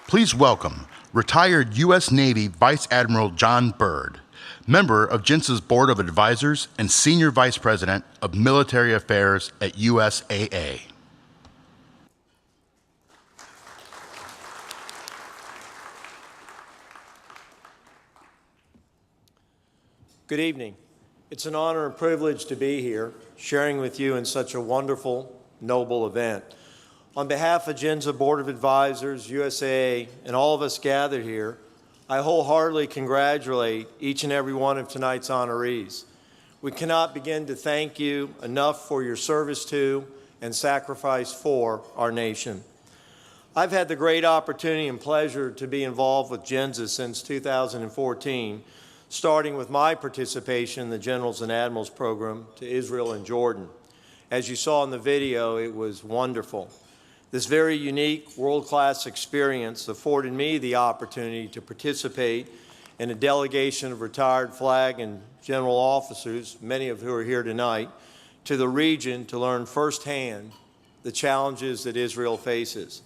Please welcome retired U.S. Navy Vice Admiral John Byrd, member of JINSA's Board of Advisors and Senior Vice President of Military Affairs at USAA. Good evening. It's an honor and privilege to be here, sharing with you in such a wonderful, noble event. On behalf of JINSA Board of Advisors, USAA, and all of us gathered here, I wholeheartedly congratulate each and every one of tonight's honorees. We cannot begin to thank you enough for your service to and sacrifice for our nation. I've had the great opportunity and pleasure to be involved with JINSA since 2014, starting with my participation in the Generals and Admirals program to Israel and Jordan. As you saw in the video, it was wonderful. This very unique, world-class experience afforded me the opportunity to participate in a delegation of retired flag and general officers, many of who are here tonight, to the region to learn firsthand the challenges that Israel faces.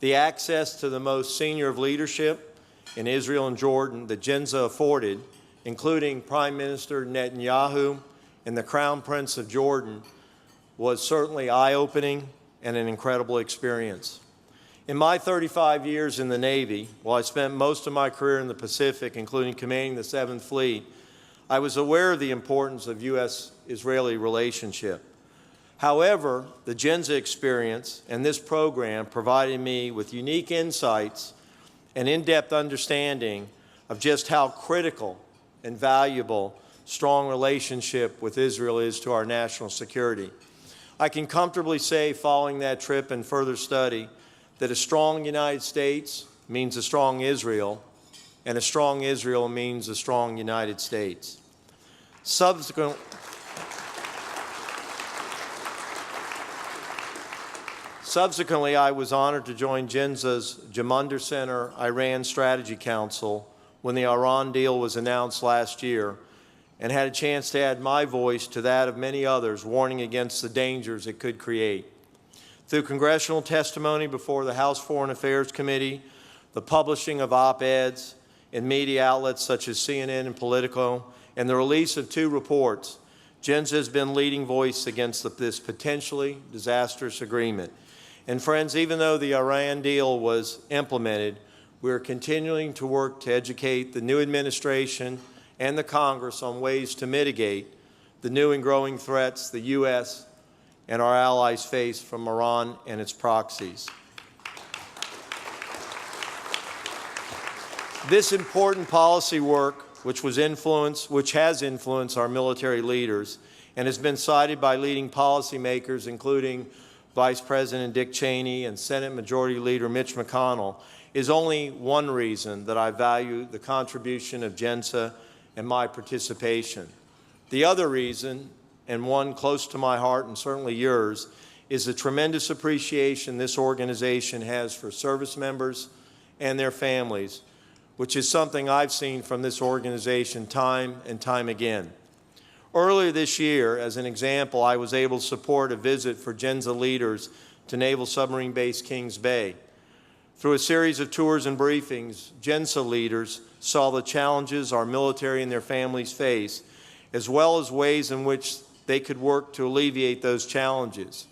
The access to the most senior of leadership in Israel and Jordan that JINSA afforded, including Prime Minister Netanyahu and the Crown Prince of Jordan, was certainly eye-opening and an incredible experience. In my 35 years in the Navy, while I spent most of my career in the Pacific, including commanding the 7th Fleet, I was aware of the importance of U.S.-Israeli relationship. However, the JINSA experience and this program provided me with unique insights and in-depth understanding of just how critical and valuable strong relationship with Israel is to our national security. I can comfortably say, following that trip and further study, that a strong United States means a strong Israel, and a strong Israel means a strong United States. Subsequently, I was honored to join JINSA's Jamunder Center Iran Strategy Council when the Iran deal was announced last year, and had a chance to add my voice to that of many others warning against the dangers it could create. Through congressional testimony before the House Foreign Affairs Committee, the publishing of op-eds in media outlets such as CNN and Politico, and the release of 2 reports, JINSA has been leading voice against this potentially disastrous agreement. And friends, even though the Iran deal was implemented, we are continuing to work to educate the new administration and the Congress on ways to mitigate the new and growing threats the U.S. and our allies face from Iran and its proxies. This important policy work, which has influenced our military leaders and has been cited by leading policymakers, including Vice President Dick Cheney and Senate Majority Leader Mitch McConnell, is only one reason that I value the contribution of JINSA and my participation. The other reason, and one close to my heart and certainly yours, is the tremendous appreciation this organization has for service members and their families, which is something I've seen from this organization time and time again. Earlier this year, as an example, I was able to support a visit for JINSA leaders to Naval Submarine Base Kings Bay. Through a series of tours and briefings, JINSA leaders saw the challenges our military and their families face, as well as ways in which they could work to alleviate those challenges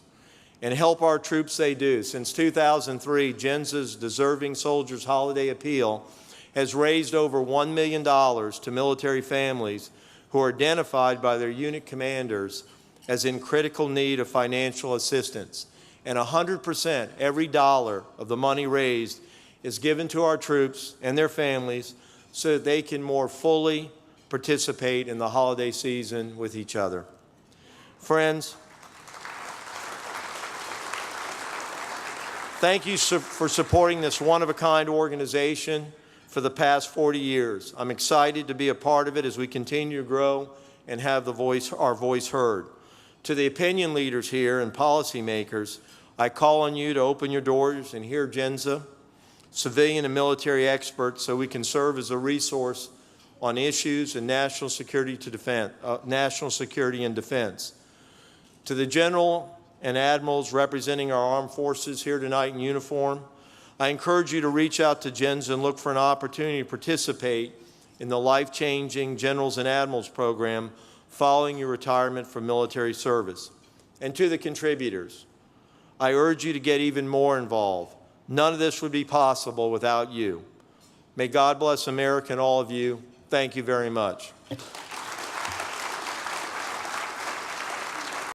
and help our troops they do. Since 2003, JINSA's Deserving Soldiers Holiday Appeal has raised over $1 million to military families who are identified by their unit commanders as in critical need of financial assistance. And 100%, every dollar of the money raised is given to our troops and their families so that they can more fully participate in the holiday season with each other. Friends, thank you for supporting this one-of-a-kind organization for the past 40 years. I'm excited to be a part of it as we continue to grow and have our voice heard. To the opinion leaders here and policymakers, I call on you to open your doors and hear JINSA, civilian and military experts, so we can serve as a resource on issues in national security and defense. To the General and Admirals representing our armed forces here tonight in uniform, I encourage you to reach out to JINSA and look for an opportunity to participate in the life-changing Generals and Admirals program following your retirement from military service. And to the contributors, I urge you to get even more involved. None of this would be possible without you. May God bless America and all of you. Thank you very much.